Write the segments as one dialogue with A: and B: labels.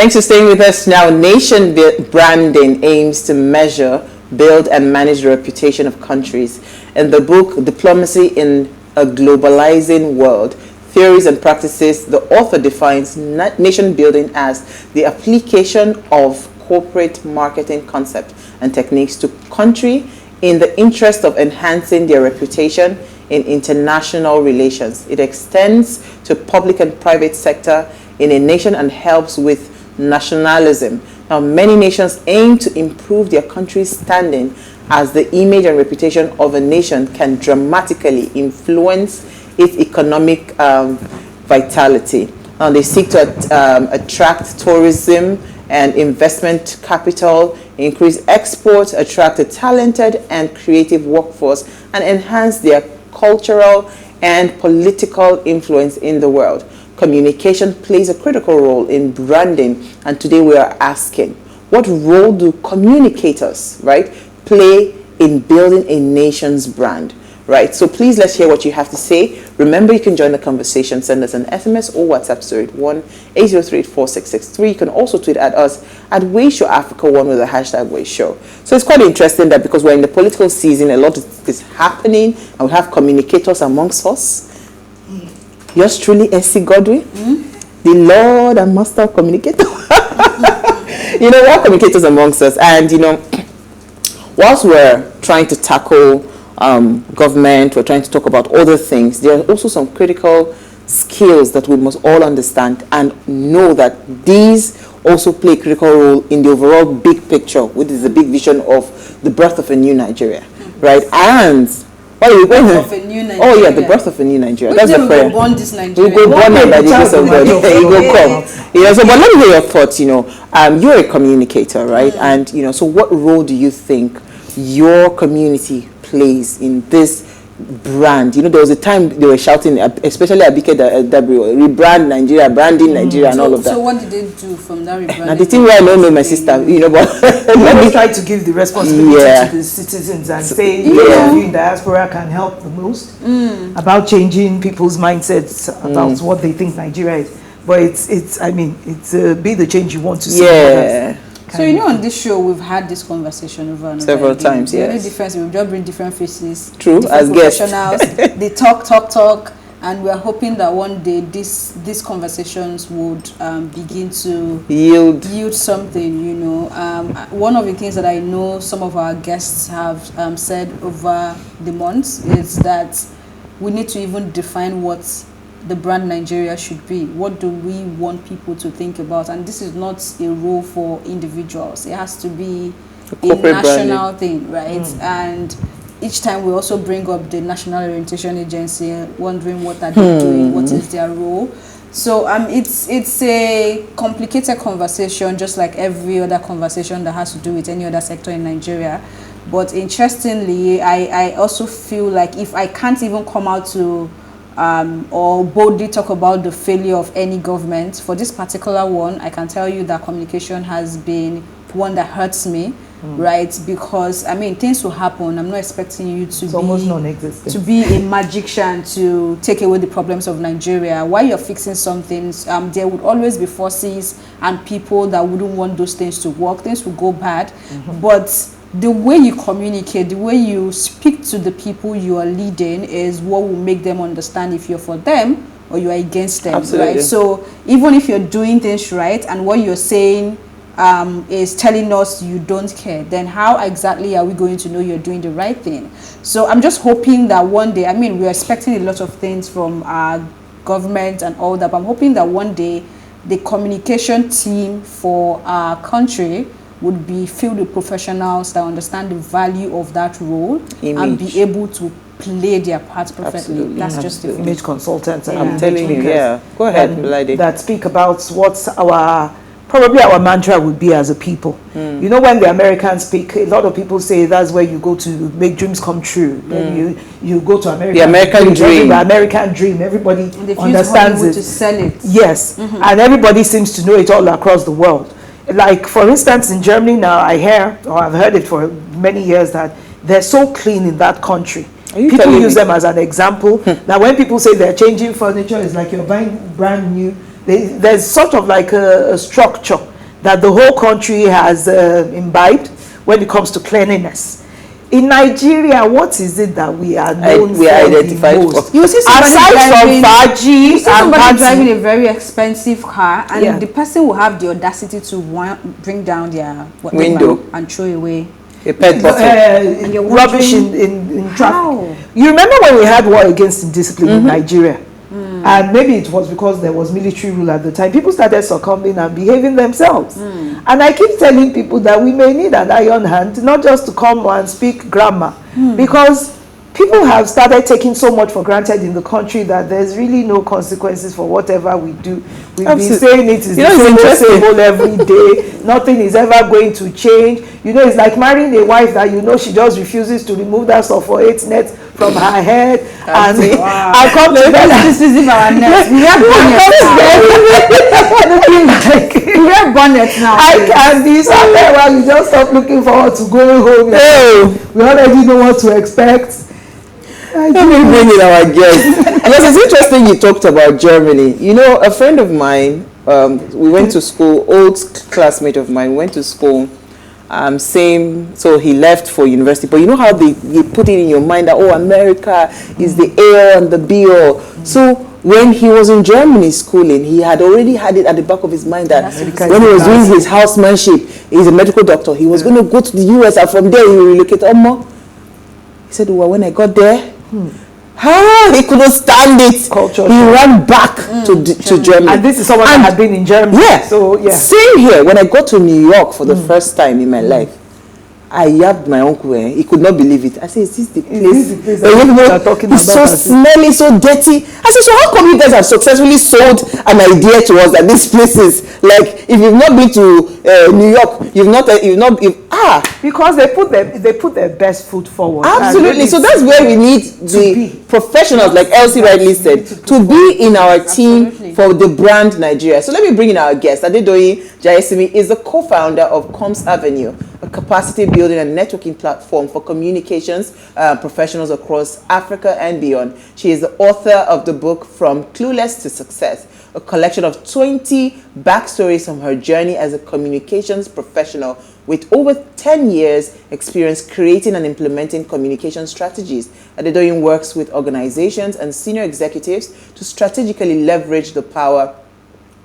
A: Thanks for staying with us. Now, nation branding aims to measure, build, and manage the reputation of countries. In the book, Diplomacy in a Globalizing World, Theories and Practices, the author defines nation building as the application of corporate marketing concepts and techniques to country in the interest of enhancing their reputation in international relations. It extends to public and private sector in a nation and helps with nationalism. Now, many nations aim to improve their country's standing as the image and reputation of a nation can dramatically influence its economic vitality. Now, they seek to attract tourism and investment capital, increase exports, attract a talented and creative workforce, and enhance their cultural and political influence in the world. Communication plays a critical role in branding, and today we are asking, what role do communicators, right, play in building a nation's brand? Right, so please let's hear what you have to say. Remember, you can join the conversation. Send us an SMS or WhatsApp to 81-803-4663. You can also tweet at us at WayShowAfrica1 with the hashtag WayShow. So it's quite interesting that because we're in the political season, a lot is happening, and we have communicators amongst us. Yours truly, Essie Godwin, the Lord and Master Communicator. You know, we are communicators amongst us, and you know, whilst we're trying to tackle government, we're trying to talk about other things, there are also some critical skills that we must all understand and know that these also play a critical role in the overall big picture, which is the big vision of the birth of a new Nigeria, right? And the birth of a new Nigeria. Oh yeah, the birth of a new Nigeria. That's the prayer. We go born this Nigeria. We go born by the grace of God. You go come. You know, so but let me hear your thoughts. You know, you're a communicator, right? And you know, so what role do you think your community plays in this brand? You know, there was a time they were shouting, especially Abike Dabrio, rebrand Nigeria, branding Nigeria, and all of that.
B: So what did they do from that rebranding?
A: Now the thing where I don't know my sister, you know, but
C: let me try to give the responsibility to the citizens and say, you in diaspora can help the most about changing people's mindsets about what they think Nigeria is. But it's be the change you want to see.
A: Yeah.
B: So you know, on this show we've had this conversation over and
A: several times.
B: The only difference, we just bring different faces,
A: true,
B: different
A: as
B: professionals. They talk, and we are hoping that one day these conversations would begin to yield something. You know, one of the things that I know some of our guests have said over the months is that we need to even define what the brand Nigeria should be. What do we want people to think about? And this is not a role for individuals. It has to be a national thing, right? And each time we also bring up the National Orientation Agency, wondering what are they doing, what is their role. So it's a complicated conversation, just like every other conversation that has to do with any other sector in Nigeria. But interestingly, I also feel like if I can't even come out to or boldly talk about the failure of any government, for this particular one, I can tell you that communication has been one that hurts me, right? Because I mean, things will happen. I'm not expecting you to
C: almost non-existent.
B: To be a magician to take away the problems of Nigeria. While you're fixing some things, there would always be forces and people that wouldn't want those things to work. Things will go bad, but the way you communicate, the way you speak to the people you are leading is what will make them understand if you're for them or you're against them. Absolutely. Right? So even if you're doing things right and what you're saying is telling us you don't care, then how exactly are we going to know you're doing the right thing? So I'm just hoping that one day, I mean, we're expecting a lot of things from our government and all that, but I'm hoping that one day the communication team for our country would be filled with professionals that understand the value of that role and be able to play their part perfectly.
A: Absolutely.
B: That's just the
C: image consultants.
A: I'm telling you, go ahead, Lady.
C: That speak about what's probably our mantra would be as a people. You know, when the Americans speak, a lot of people say that's where you go to make dreams come true. Then you go to America.
A: The American dream.
C: The American dream. Everybody understands it.
B: To sell it.
C: Yes, and everybody seems to know it all across the world. Like, for instance, in Germany now, I hear, or I've heard it for many years, that they're so clean in that country. People use them as an example. Now, when people say they're changing furniture, it's like you're buying brand new. There's sort of like a structure that the whole country has imbibed when it comes to cleanliness. In Nigeria, what is it that we are known for
A: identified
C: the most?
A: for?
B: You see somebody driving a very expensive car, and the person will have the audacity to bring down their
A: window
B: and throw away
A: a pet bottle,
C: rubbish in traffic. You remember when we had war against indiscipline in Nigeria? And maybe it was because there was military rule at the time. People started succumbing and behaving themselves. And I keep telling people that we may need an iron hand, not just to come and speak grammar, because people have started taking so much for granted in the country that there's really no consequences for whatever we do. We've been saying it is the same every day. Nothing is ever going to change. You know, it's like marrying a wife that you know she just refuses to remove that sulphate net from her head. And I come to
B: this is in our net. We have bonnets now. We have bonnets now.
C: I can be somewhere where you just stop looking forward to going home. We already know what to expect.
A: Let me bring in our guest. Yes, it's interesting you talked about Germany. You know, a friend of mine, we went to school, old classmate of mine, went to school, same, so he left for university. But you know how they put it in your mind that, oh, America is the A and the be all. So when he was in Germany schooling, he had already had it at the back of his mind that when he was doing his housemanship, he's a medical doctor, he was going to go to the US, and from there he will relocate. He said, well, when I got there, he couldn't stand it.
C: Culture.
A: He ran back to Germany.
C: And this is someone that had been in Germany.
A: Yeah.
C: So, yeah.
A: Same here. When I got to New York for the first time in my life, I yabbed my uncle. He could not believe it. I said, is this the place? It's so smelly, so dirty. I said, so how come you guys have successfully sold an idea to us that this place is like, if you've not been to New York, because
C: they put their best foot forward.
A: Absolutely. So that's where we need the professionals, like Elsie rightly said, to be in our team for the brand Nigeria. So let me bring in our guest. Adeboyin Jaiyesimi is the co-founder of Comms Avenue, a capacity building and networking platform for communications professionals across Africa and beyond. She is the author of the book From Clueless to Success, a collection of 20 backstories from her journey as a communications professional with over 10 years experience creating and implementing communication strategies. Adeboyin works with organizations and senior executives to strategically leverage the power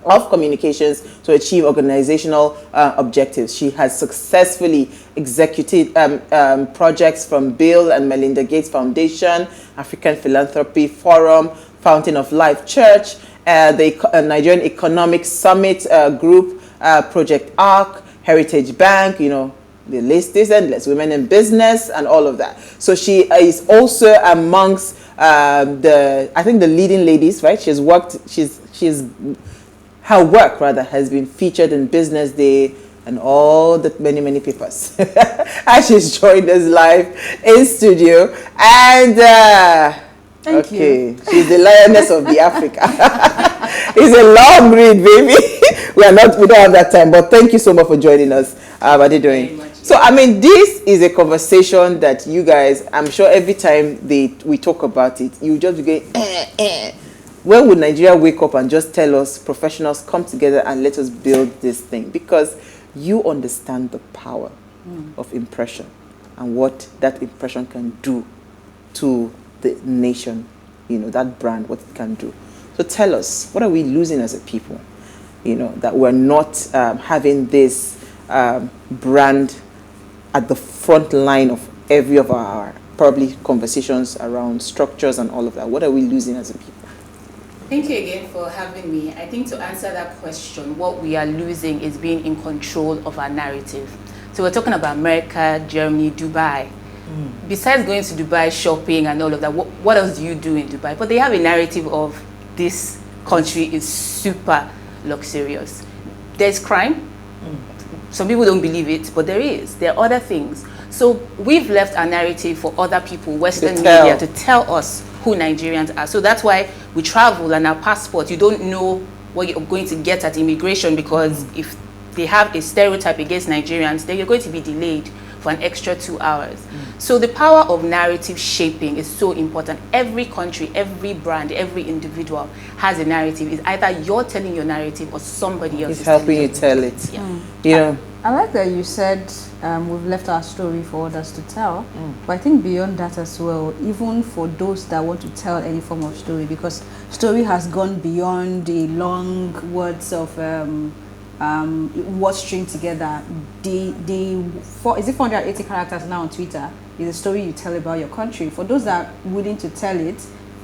A: of communications to achieve organizational objectives. She has successfully executed projects from Bill and Melinda Gates Foundation, African Philanthropy Forum, Fountain of Life Church, the Nigerian Economic Summit Group, Project ARC, Heritage Bank, you know, the list is endless, Women in Business and all of that. So she is also amongst I think the leading ladies, right? Her work rather has been featured in Business Day and all the many papers. And she's joined us live in studio. And
B: Thank you.
A: She's the lioness of the Africa. It's a long read, baby. We don't have that time, but thank you so much for joining us. What are you doing? So, I mean, this is a conversation that you guys, I'm sure every time we talk about it, you just be going, When would Nigeria wake up and just tell us, professionals, come together and let us build this thing? Because you understand the power of impression and what that impression can do to the nation, you know, that brand, what it can do. So tell us, what are we losing as a people, you know, that we're not having this brand at the front line of every of our probably conversations around structures and all of that? What are we losing as a people?
D: Thank you again for having me. I think to answer that question, what we are losing is being in control of our narrative. So we're talking about America, Germany, Dubai. Besides going to Dubai, shopping and all of that, what else do you do in Dubai? But they have a narrative of this country is super luxurious. There's crime. Some people don't believe it, but there is. There are other things. So we've left our narrative for other people, Western media, to tell us who Nigerians are. So that's why we travel and our passport, you don't know what you're going to get at immigration, because if they have a stereotype against Nigerians, then you're going to be delayed for an extra 2 hours. So the power of narrative shaping is so important. Every country, every brand, every individual has a narrative. It's either you're telling your narrative or somebody else is
A: helping you tell it. You know,
B: I like that you said we've left our story for others to tell, but I think beyond that as well, even for those that want to tell any form of story, because story has gone beyond the long words of words string together. Is it 480 characters now on Twitter? Is a story you tell about your country. For those that are willing to tell it,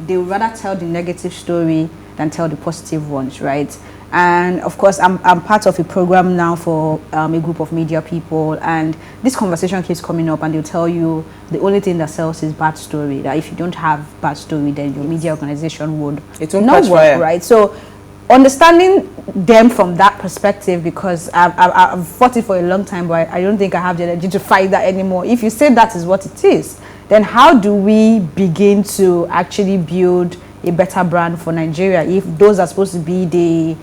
B: they would rather tell the negative story than tell the positive ones, right? And of course, I'm part of a program now for a group of media people, and this conversation keeps coming up, and they'll tell you the only thing that sells is bad story. That if you don't have bad story, then your media organization would not work, right? So understanding them from that perspective, because I've fought it for a long time, but I don't think I have the energy to fight that anymore. If you say that is what it is, then how do we begin to actually build a better brand for Nigeria if those are supposed to be the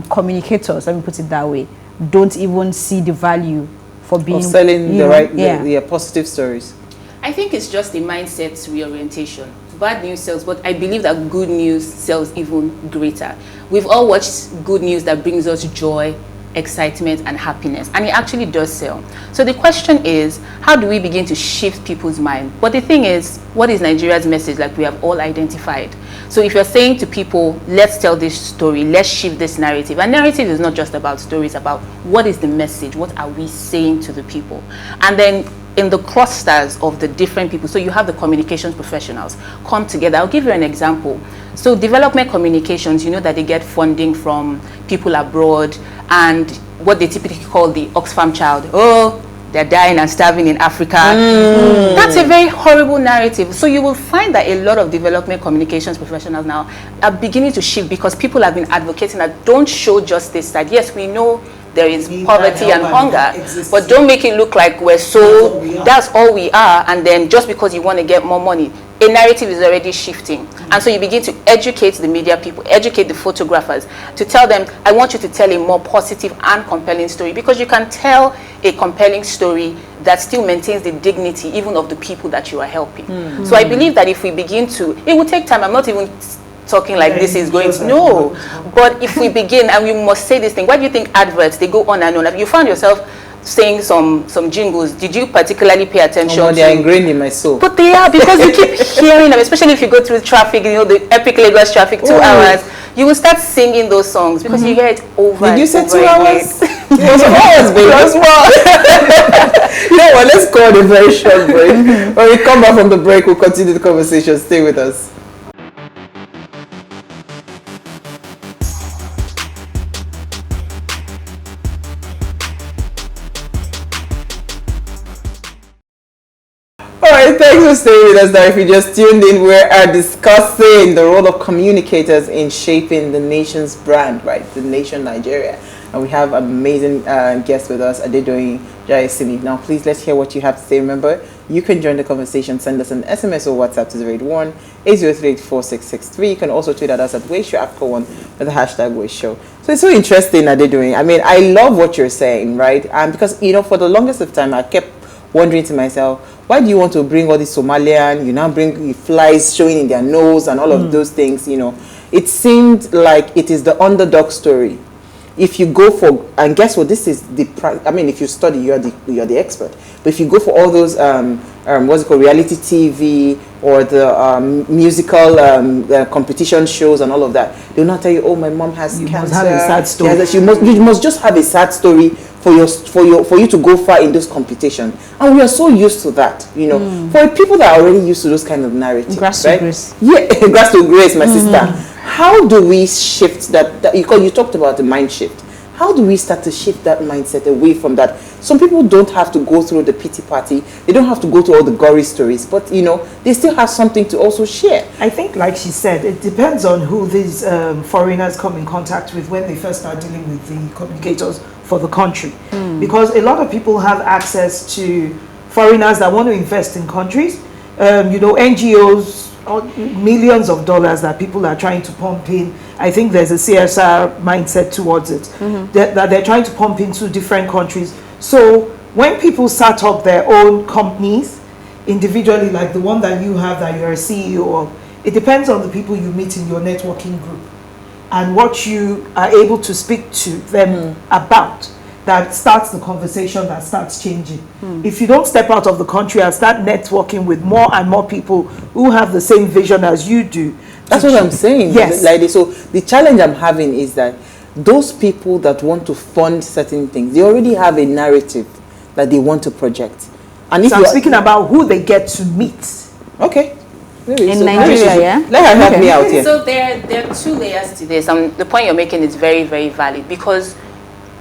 B: communicators, let me put it that way, don't even see the value for being
A: selling the positive stories?
D: I think it's just a mindset reorientation. Bad news sells, but I believe that good news sells even greater. We've all watched good news that brings us joy, excitement, and happiness, and it actually does sell. So the question is, how do we begin to shift people's mind? But the thing is, what is Nigeria's message, like we have all identified? So if you're saying to people, let's tell this story, let's shift this narrative, and narrative is not just about stories, about what is the message, what are we saying to the people? And then in the clusters of the different people, so you have the communications professionals come together. I'll give you an example. So development communications, you know that they get funding from people abroad, and what they typically call the Oxfam child. Oh, they're dying and starving in Africa. That's a very horrible narrative. So you will find that a lot of development communications professionals now are beginning to shift, because people have been advocating that don't show just this side. Yes, we know there is poverty and hunger, but don't make it look like that's all we are, and then just because you want to get more money, a narrative is already shifting. And so you begin to educate the media people, educate the photographers, to tell them, I want you to tell a more positive and compelling story, because you can tell a compelling story that still maintains the dignity even of the people that you are helping. So I believe that if we begin to, it will take time. I'm not even talking like this is going to, no, but if we begin, and we must say this thing, why do you think adverts, they go on and on? You found yourself saying some jingles, did you particularly pay attention to?
A: They are ingrained in my soul.
D: But they are, because you keep hearing them, especially if you go through traffic, you know, the epic Lagos traffic, 2 hours, you will start singing those songs, because you hear it over.
A: Did you say 2 hours? It was hours, baby. It was more. You know what, let's go on a very short break. When we come back from the break, we'll continue the conversation. Stay with us. Alright, thanks for staying with us now. If you just tuned in, we are discussing the role of communicators in shaping the nation's brand, right? The nation Nigeria. And we have an amazing guest with us, Adeboyin Jaiyesimi. Now, please, let's hear what you have to say. Remember, you can join the conversation. Send us an SMS or WhatsApp to 081-803-4663. You can also tweet at us at WadeShowAfrica1 with the hashtag WadeShow. So it's so interesting, Adeboyin. I mean, I love what you're saying, right? Because, you know, for the longest of time, I kept wondering to myself, why do you want to bring all these Somalian, you now bring flies showing in their nose and all of those things, you know? It seemed like it is the underdog story. If you go for, and guess what, this is the, I mean, if you study, you're the expert. But if you go for all those, what's it called, reality TV or the musical competition shows and all of that, they'll not tell you, oh, my mom has cancer.
C: Must have a sad story.
A: You must just have a sad story for you to go far in those competitions. And we are so used to that, you know. For people that are already used to those kind of narratives,
B: grass
A: right?
B: to grace.
A: Yeah, grass to grace, my sister. How do we shift that you talked about the mind shift. How do we start to shift that mindset away from that? Some people don't have to go through the pity party. They don't have to go through all the gory stories, but you know, they still have something to also share.
C: I think, like she said, it depends on who these foreigners come in contact with when they first start dealing with the communicators for the country. Because a lot of people have access to foreigners that want to invest in countries. You know, NGOs, millions of dollars that people are trying to pump in. I think there's a CSR mindset towards it, that they're trying to pump into different countries. So when people start up their own companies individually, like the one that you have that you're a CEO of, it depends on the people you meet in your networking group and what you are able to speak to them about, that starts the conversation, that starts changing. If you don't step out of the country and start networking with more and more people who have the same vision as you do.
A: That's what I'm saying.
C: Yes.
A: Like, so the challenge I'm having is that those people that want to fund certain things, they already have a narrative that they want to project. And if
C: so I'm speaking about who they get to meet.
A: Okay. Maybe.
B: In Nigeria, yeah?
A: Let her help me out here.
D: So there are two layers to this. The point you're making is very, very valid, because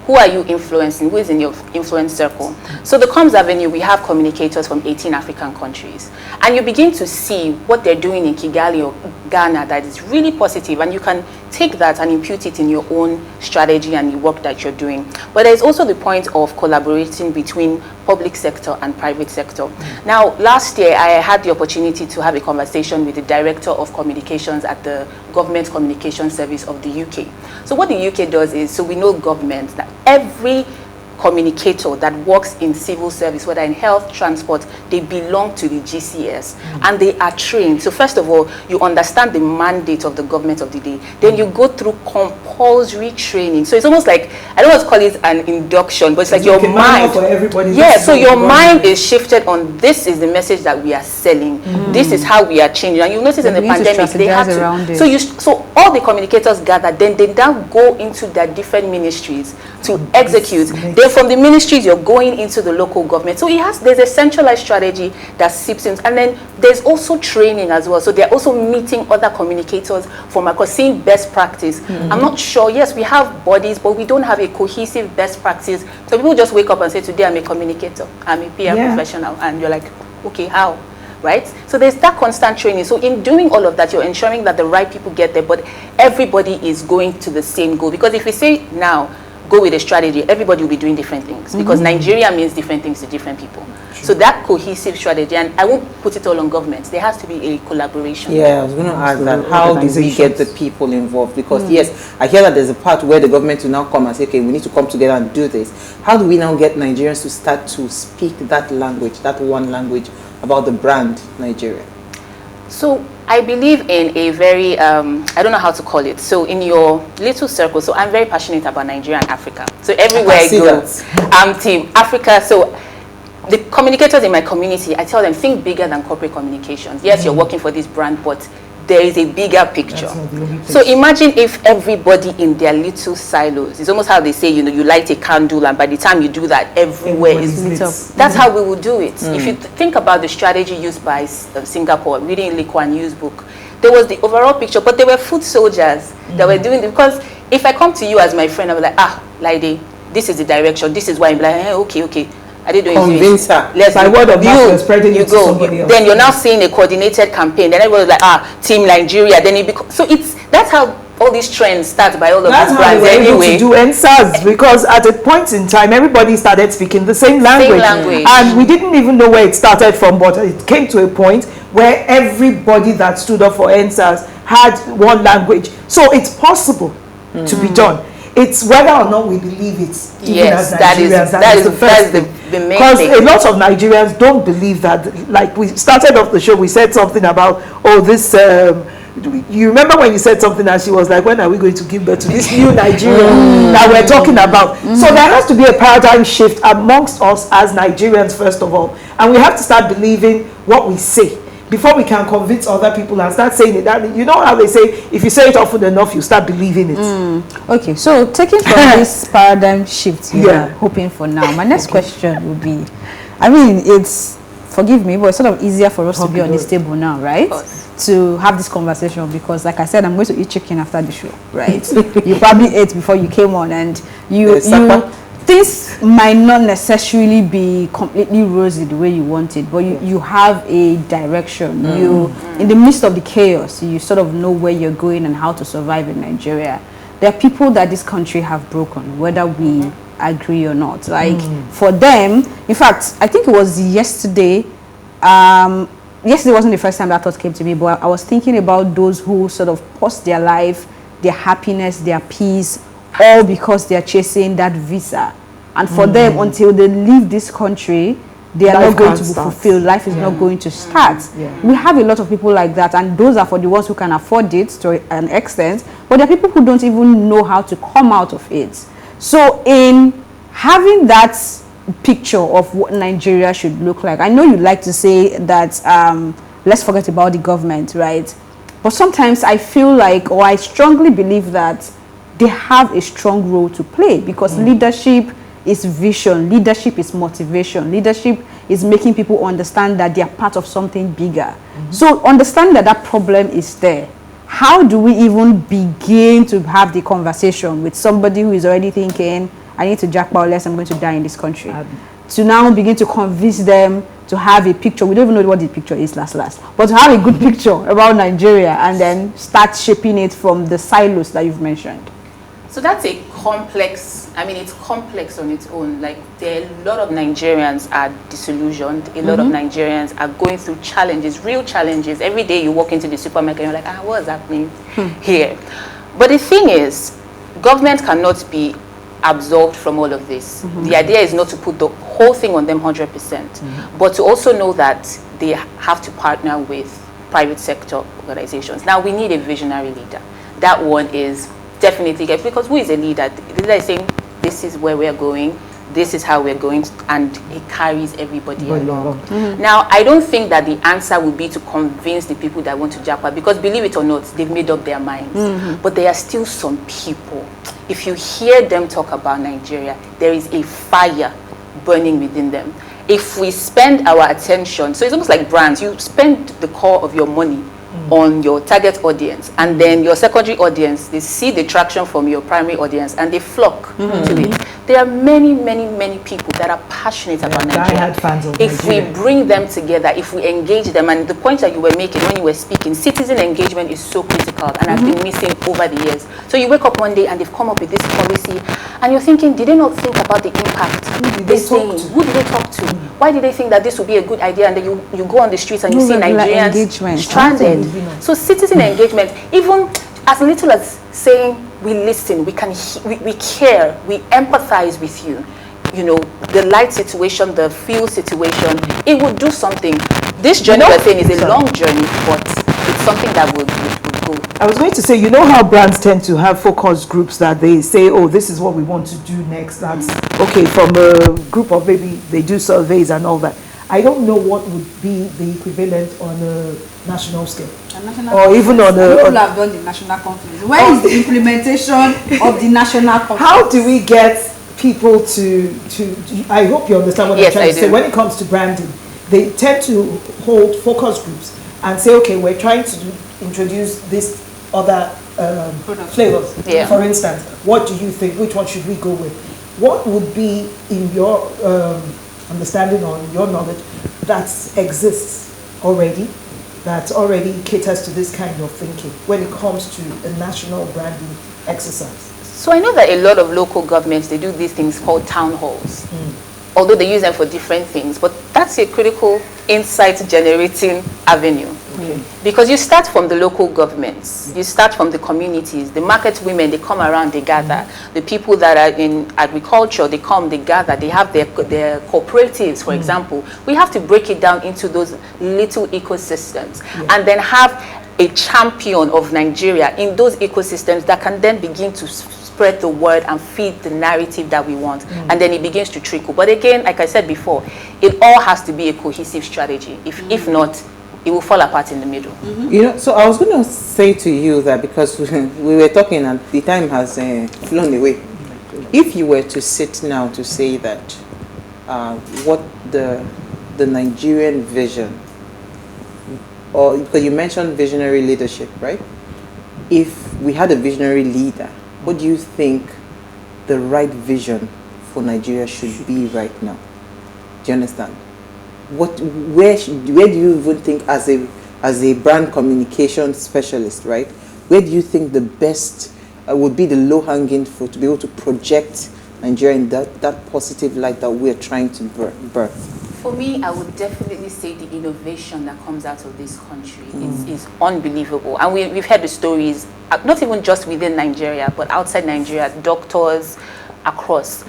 D: who are you influencing? Who is in your influence circle? So the Comms Avenue, we have communicators from 18 African countries. And you begin to see what they're doing in Kigali or Ghana that is really positive, and you can take that and impute it in your own strategy and the work that you're doing. But there's also the point of collaborating between public sector and private sector. Now, last year, I had the opportunity to have a conversation with the Director of Communications at the Government Communication Service of the UK. So what the UK does is, so we know government, that every communicator that works in civil service, whether in health, transport, they belong to the GCS and they are trained. So first of all, you understand the mandate of the government of the day. Then you go through compulsory training. So it's almost like, I don't want to call it an induction, but it's like your mind.
C: For everybody.
D: Yeah, so your mind is shifted on, this is the message that we are selling. This is how we are changing. And you notice in the pandemic, they had to. So all the communicators gather, then they now go into their different ministries to execute. Then from the ministries, you're going into the local government. So there's a centralized strategy that seeps in. And then there's also training as well. So they're also meeting other communicators from across, seeing best practice. I'm not sure, yes, we have bodies, but we don't have a cohesive best practice. So people just wake up and say, today I'm a communicator, I'm a PR professional. And you're like, okay, how? Right? So there's that constant training. So in doing all of that, you're ensuring that the right people get there, but everybody is going to the same goal. Because if we say now, go with a strategy, everybody will be doing different things, because Nigeria means different things to different people. So that cohesive strategy, and I won't put it all on government, there has to be a collaboration.
A: Yeah, I was going to ask that. How do we get the people involved? Because yes, I hear that there's a part where the government will now come and say, okay, we need to come together and do this. How do we now get Nigerians to start to speak that language, that one language about the brand Nigeria? So I believe in a very, I don't know how to call it. So in your little circle, so I'm very passionate about Nigeria and Africa. So everywhere I go, I'm Team Africa. So the communicators in my community, I tell them, think bigger than corporate communications. Yes, you're working for this brand, but there is a bigger picture. So imagine if everybody in their little silos, it's almost how they say, you know, you light a candle and by the time you do that, everywhere is lit up. That's how we will do it. If you think about the strategy used by Singapore, reading Lee Kuan Yew's book, there was the overall picture, but there were foot soldiers that were doing it. Because if I come to you as my friend, I was like, Laide, this is the direction, this is why I'm like, okay. I didn't convince her. Let's by word of mouth, spreading it to somebody else. Then you're now seeing a coordinated campaign. Then everybody's like, Team Nigeria. Then it becomes, so that's how all these trends start by all of these brands anyway. To do NSAS, because at a point in time, everybody started speaking the same language. And we didn't even know where it started from, but it came to a point where everybody that stood up for NSAS had one language. So it's possible to be done. It's whether or not we believe it. Yes, as Nigerians, that is the first thing. Because a lot of Nigerians don't believe that. Like we started off the show, we said something about, this. You remember when you said something and she was like, when are we going to give birth to this new Nigeria that we're talking about? So there has to be a paradigm shift amongst us as Nigerians, first of all. And we have to start believing what we say before we can convince other people and start saying it. That, you know how they say, if you say it often enough, you start believing it.
B: Okay, so taking from this paradigm shift you're hoping for now, my next question would be, I mean, it's, forgive me, but it's sort of easier for us to be on this table now, right? To have this conversation, because like I said, I'm going to eat chicken after the show, right? You probably ate before you came on, and things might not necessarily be completely rosy the way you want it, but you have a direction. You, in the midst of the chaos, you sort of know where you're going and how to survive in Nigeria. There are people that this country have broken, whether we agree or not. Like for them, in fact, I think it was yesterday. Yesterday wasn't the first time that thought came to me, but I was thinking about those who sort of post their life, their happiness, their peace, all because they're chasing that visa And for them, until they leave this country, they are not going to be fulfilled. Life is not going to start. We have a lot of people like that, and those are for the ones who can afford it to an extent, but there are people who don't even know how to come out of it. So in having that picture of what Nigeria should look like, I know you like to say that let's forget about the government, right? But sometimes I feel like, or I strongly believe that they have a strong role to play, because leadership is vision, leadership is motivation, leadership is making people understand that they are part of something bigger. So understanding that that problem is there, how do we even begin to have the conversation with somebody who is already thinking, I need to jackpot less, I'm going to die in this country, to now begin to convince them to have a picture? We don't even know what the picture is last, but to have a good picture about Nigeria and then start shaping it from the silos that you've mentioned.
D: So that's a complex, I mean, it's complex on its own. Like, there are a lot of Nigerians are disillusioned. A lot of Nigerians are going through challenges, real challenges. Every day you walk into the supermarket and you're like, what's happening here? But the thing is, government cannot be absolved from all of this. The idea is not to put the whole thing on them 100%, but to also know that they have to partner with private sector organizations. Now, we need a visionary leader. That one is definitely, because who is a leader? The leader is saying, this is where we're going, this is how we're going, and it carries everybody along. Now, I don't think that the answer would be to convince the people that want to jackpot, because believe it or not, they've made up their minds. But there are still some people, if you hear them talk about Nigeria, there is a fire burning within them. If we spend our attention, so it's almost like brands, you spend the core of your money on your target audience, and then your secondary audience, they see the traction from your primary audience and they flock to it. There are many, many, many people that are passionate about Nigeria. If we bring them together, if we engage them, and the point that you were making when you were speaking, citizen engagement is so critical and has been missing over the years. So you wake up one day and they've come up with this policy and you're thinking, did they not think about the impact? Who did they talk to? Why did they think that this would be a good idea? And then you go on the streets and you see Nigerians stranded. So citizen engagement, even as little as saying we listen, we care, we empathize with you. You know, the light situation, the fuel situation, it would do something. This journey we're saying is a long journey, but it's something that would go.
C: I was going to say, you know how brands tend to have focus groups that they say, oh, this is what we want to do next. That's okay, from a group of, maybe they do surveys and all that. I don't know what would be the equivalent on a national scale. Or even on a...
B: People have done the national conference. Where is the implementation of the national conference?
C: How do we get people to I hope you understand what I'm trying to say. When it comes to branding, they tend to hold focus groups and say, okay, we're trying to introduce this other flavors. For instance, what do you think? Which one should we go with? What would be, in your understanding or your knowledge, that exists already, that already caters to this kind of thinking when it comes to a national branding exercise?
D: So I know that a lot of local governments, they do these things called town halls. Although they use them for different things, but that's a critical insight generating avenue. Because you start from the local governments, you start from the communities, the market women, they come around, they gather. The people that are in agriculture, they come, they gather, they have their cooperatives, for example. We have to break it down into those little ecosystems and then have a champion of Nigeria in those ecosystems that can then begin to spread the word and feed the narrative that we want, and then it begins to trickle. But again, like I said before, it all has to be a cohesive strategy. If not, it will fall apart in the middle.
A: You know, so I was going to say to you that, because we were talking and the time has flown away. If you were to sit now to say that what the Nigerian vision, or because you mentioned visionary leadership, right? If we had a visionary leader, what do you think the right vision for Nigeria should be right now? Do you understand? Where do you even think, as a brand communication specialist, right? Where do you think the best would be the low-hanging fruit to be able to project Nigeria in that positive light that we're trying to birth?
D: For me, I would definitely say the innovation that comes out of this country is unbelievable. And we've heard the stories, not even just within Nigeria, but outside Nigeria, doctors, across.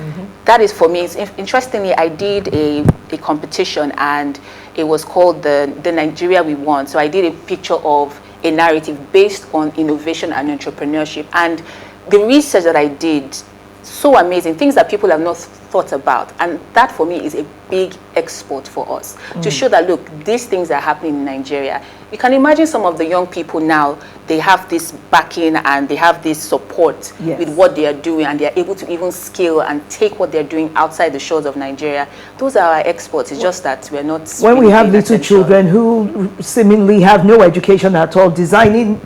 D: That is, for me, interestingly, I did a competition, and it was called the Nigeria We Want. So I did a picture of a narrative based on innovation and entrepreneurship, and the research that I did, so amazing, things that people have not thought about, and that for me is a big export for us, to show that, look, these things are happening in Nigeria. You can imagine some of the young people now, they have this backing and they have this support with what they are doing, and they are able to even scale and take what they're doing outside the shores of Nigeria. Those are our exports. It's just that we're not.
C: When we have little children who seemingly have no education at all, designing,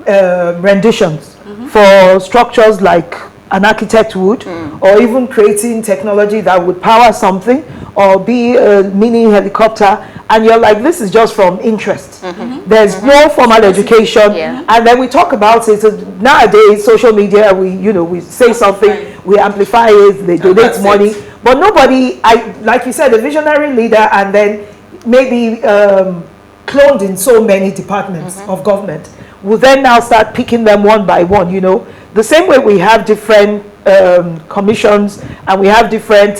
C: renditions for structures like an architect would, or even creating technology that would power something, or be a mini helicopter, and you're like, this is just from interest. There's no formal education, and then we talk about it. So nowadays, social media, we say something, we amplify it, they donate money, but nobody, like you said, a visionary leader, and then maybe cloned in so many departments of government, will then now start picking them one by one, The same way we have different commissions, and we have different,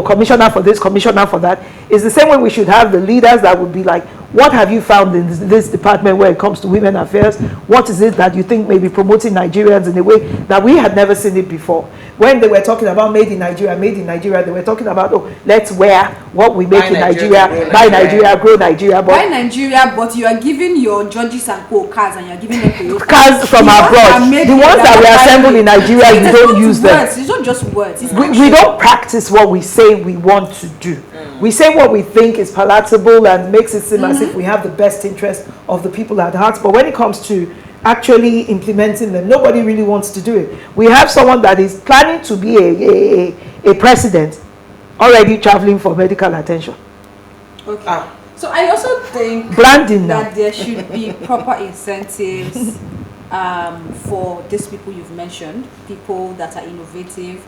C: commissioner for this, commissioner for that, is the same way we should have the leaders that would be like, what have you found in this department where it comes to women affairs? What is it that you think may be promoting Nigerians in a way that we had never seen it before? When they were talking about made in Nigeria, they were talking about, let's wear what we make in Nigeria, buy Nigeria, grow Nigeria.
B: Buy Nigeria, but you are giving your judges and co-cars, and you are giving them
C: cars from abroad. The ones that we assemble in Nigeria, we don't use them.
B: It's not just words.
C: We don't practice what we say we want to do. We say what we think is palatable and makes it seem as if we have the best interest of the people at heart. But when it comes to actually implementing them, nobody really wants to do it. We have someone that is planning to be a president, already traveling for medical attention.
B: Okay. So I also think
C: branding
B: that there should be proper incentives for these people you've mentioned, people that are innovative,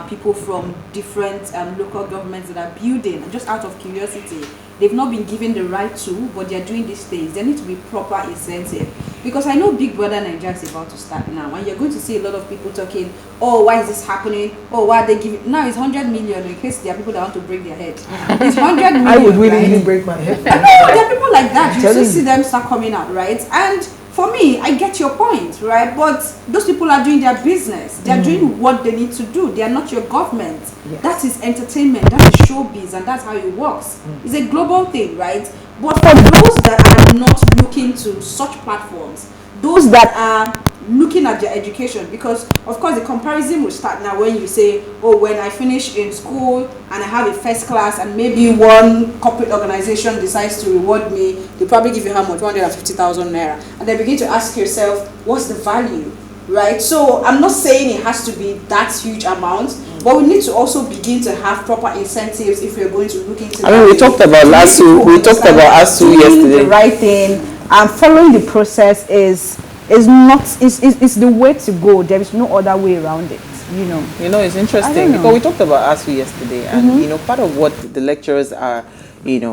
B: people from different local governments that are building, and just out of curiosity, they've not been given the right to, but they're doing these things. There needs to be proper incentive, because I know Big Brother Nigeria is about to start now, and you're going to see a lot of people talking, oh, why is this happening? Oh, why are they giving? Now it's 100 million, in case there are people that want to break their head. It's 100 million.
C: I would really break my head.
B: No, there are people like that. You still see them start coming out, right? And for me, I get your point, right? But those people are doing their business. They are doing what they need to do. They are not your government. Yes. That is entertainment. That is showbiz, and that's how it works. It's a global thing, right? But for those that are not looking to such platforms, those that are looking at their education, because of course the comparison will start now when you say, oh, when I finish in school and I have a first class, and maybe one corporate organization decides to reward me, they probably give you how much? 150,000 naira, and then begin to ask yourself, what's the value, right? So I'm not saying it has to be that huge amount, but we need to also begin to have proper incentives if we're going to look into.
A: I mean, we talked about ASU. We talked about ASU yesterday.
B: The right thing and following the process is the way to go. There is no other way around it.
A: It's interesting because we talked about ASU yesterday, and part of what the lecturers are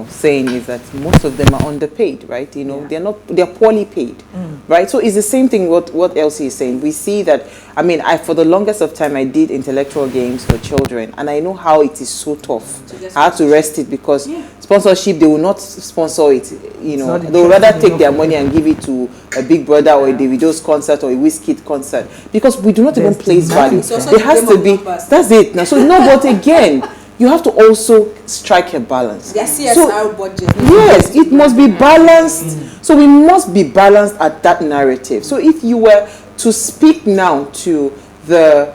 A: saying is that most of them are underpaid, right? They're poorly paid, right? So it's the same thing what Elsie is saying. We see that, for the longest of time, I did intellectual games for children, and I know how it is so tough. I had to rest it because sponsorship, they will not sponsor it, they will rather take their money and give it to a Big Brother or a Davido's concert or a Wizkid concert, because we do not even place value. There has to be, that's it. Now, so but again, you have to also strike a balance.
B: Their CSR budget.
A: Yes, it must be balanced. So we must be balanced at that narrative. So if you were to speak now to the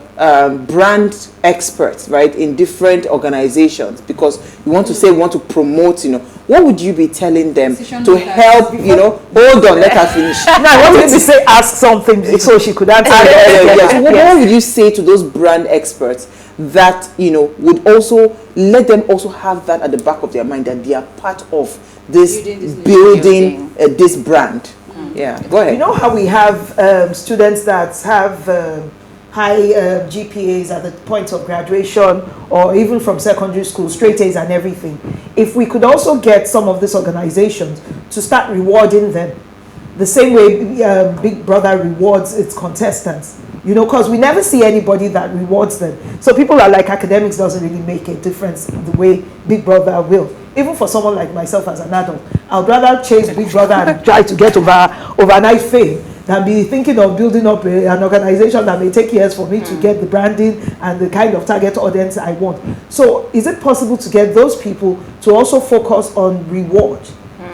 A: brand experts, right, in different organizations, because you want to promote, what would you be telling them to help, hold on, let her finish.
C: No, I wanted to say ask something so she could answer.
A: So what would you say to those brand experts that would also let them also have that at the back of their mind, that they are part of this building this brand? Yeah, go ahead.
C: You know how we have students that have high GPAs at the point of graduation, or even from secondary school, straight A's and everything. If we could also get some of these organizations to start rewarding them the same way Big Brother rewards its contestants, You know, because we never see anybody that rewards them. So people are like, academics doesn't really make a difference in the way Big Brother will. Even for someone like myself as an adult, I would rather chase Big Brother and try to get overnight fame than be thinking of building up an organization that may take years for me to get the branding and the kind of target audience I want. So is it possible to get those people to also focus on reward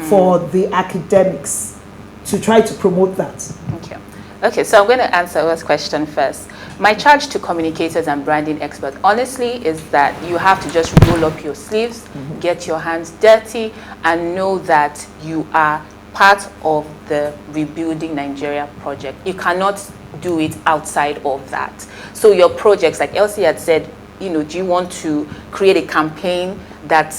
C: for the academics to try to promote that?
D: Okay, so I'm going to answer this question first. My charge to communicators and branding experts, honestly, is that you have to just roll up your sleeves, get your hands dirty, and know that you are part of the Rebuilding Nigeria project. You cannot do it outside of that. So your projects, like Elsie had said, you know, do you want to create a campaign that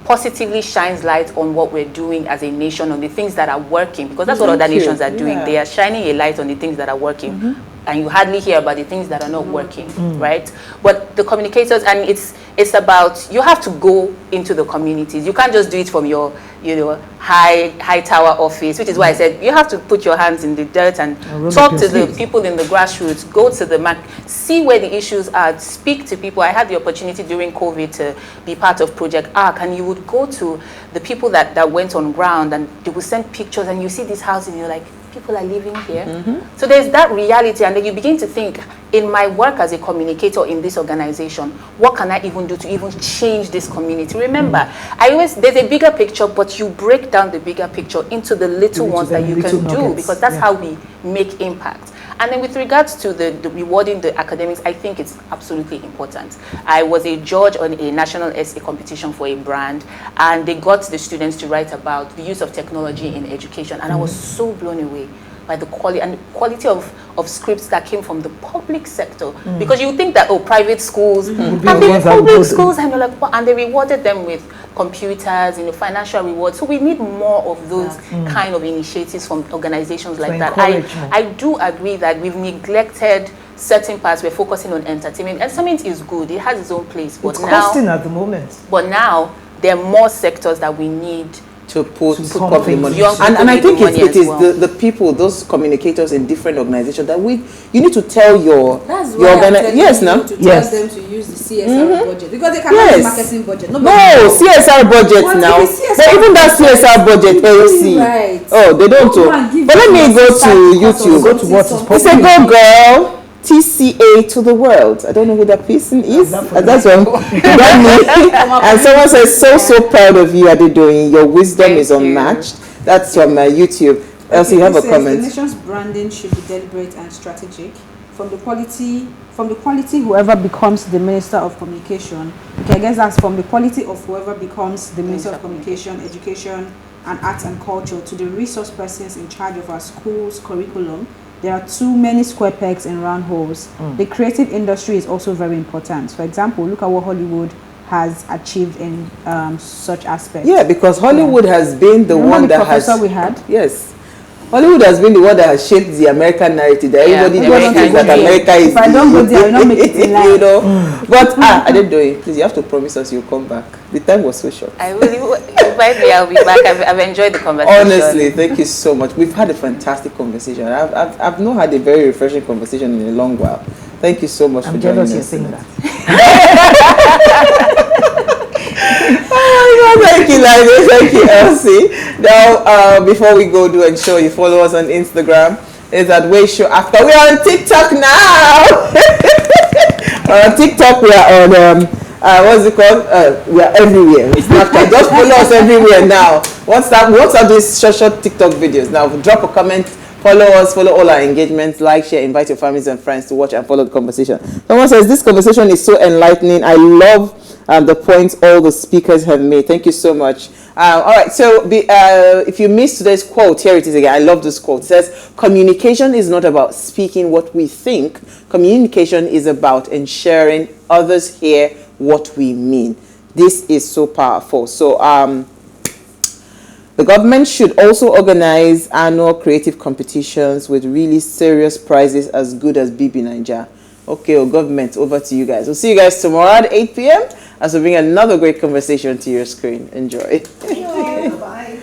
D: positively shines light on what we're doing as a nation, on the things that are working? Because that's what other nations are doing. They are shining a light on the things that are working. And you hardly hear about the things that are not working, right? But the communicators, and it's about, you have to go into the communities. You can't just do it from your, you know, high tower office, which is why I said you have to put your hands in the dirt and talk to the people in the grassroots, go to the see where the issues are, speak to people. I had the opportunity during COVID to be part of Project ARC, and you would go to the people that went on ground, and they would send pictures, and you see these houses, and you're like, people are living here. So there's that reality, and then you begin to think, in my work as a communicator in this organization, what can I even do to even change this community? Remember, there's a bigger picture, but you break down the bigger picture into the little ones that you can do, because that's how we make impact. And then with regards to the rewarding the academics, I think it's absolutely important. I was a judge on a national essay competition for a brand, and they got the students to write about the use of technology in education, and I was so blown away by the quality of scripts that came from the public sector. Because you think that, private schools, and the public schools, and you're like, well, and they rewarded them with computers, you know, financial rewards. So we need more of those kind of initiatives from organizations like that. I do agree that we've neglected certain parts. We're focusing on entertainment. Entertainment is good. It has its own place. But
C: it's costing at the moment.
D: But now there are more sectors that we need
A: to put up the money. And I think it is the people, those communicators in different organizations that you need to tell your organization. Yes, now.
B: Tell them to use the CSR budget, because they cannot use marketing budget.
A: CSR budget now. But even that CSR budget, LC. Right. Oh, they don't. But let me go to YouTube.
C: Go to what is popular.
A: It's a go girl. TCA to the world. I don't know who that person is. That's one. And someone says, so proud of you, Adeboyin. Your wisdom is unmatched. That's from YouTube. Elsie, you have a comment.
B: The nation's branding should be deliberate and strategic. From the quality whoever becomes the Minister of Communication. Okay, I guess that's from the quality of whoever becomes the Minister of Communication, Education, and Arts and Culture, to the resource persons in charge of our schools' curriculum. There are too many square pegs in round holes. The creative industry is also very important. For example, look at what Hollywood has achieved in such aspects.
A: Yeah, because Hollywood has been the one that has...
B: we had?
A: Yes. Hollywood has been the one that has shaped the American narrative. That everybody thinks that America is...
B: If I don't go there, I will not make it in life.
A: You know? But, Adeboyin, please, you have to promise us you'll come back. The time was so short.
D: I will invite me. I'll be back. I've enjoyed the conversation.
A: Honestly, thank you so much. We've had a fantastic conversation. I've not had a very refreshing conversation in a long while. Thank you so much for joining us.
C: I'm jealous you're saying that.
A: Oh, thank you, Lady. Thank you, Elsie. Now, before we go do and show, you follow us on Instagram. It's at PlusTvAfrica. We are on TikTok now. On TikTok, we are on what's it called? We are everywhere. Snapchat. Just follow us everywhere now. What's up these short TikTok videos? Now, drop a comment. Follow us, follow all our engagements, like, share, invite your families and friends to watch and follow the conversation. Someone says, this conversation is so enlightening. I love the points all the speakers have made. Thank you so much. All right, so if you missed today's quote, here it is again. I love this quote. It says, communication is not about speaking what we think. Communication is about ensuring others hear what we mean. This is so powerful. So, the government should also organize annual creative competitions with really serious prizes as good as BB Nigeria. Okay, government, over to you guys. We'll see you guys tomorrow at 8 p.m. as we bring another great conversation to your screen. Enjoy.
C: Bye.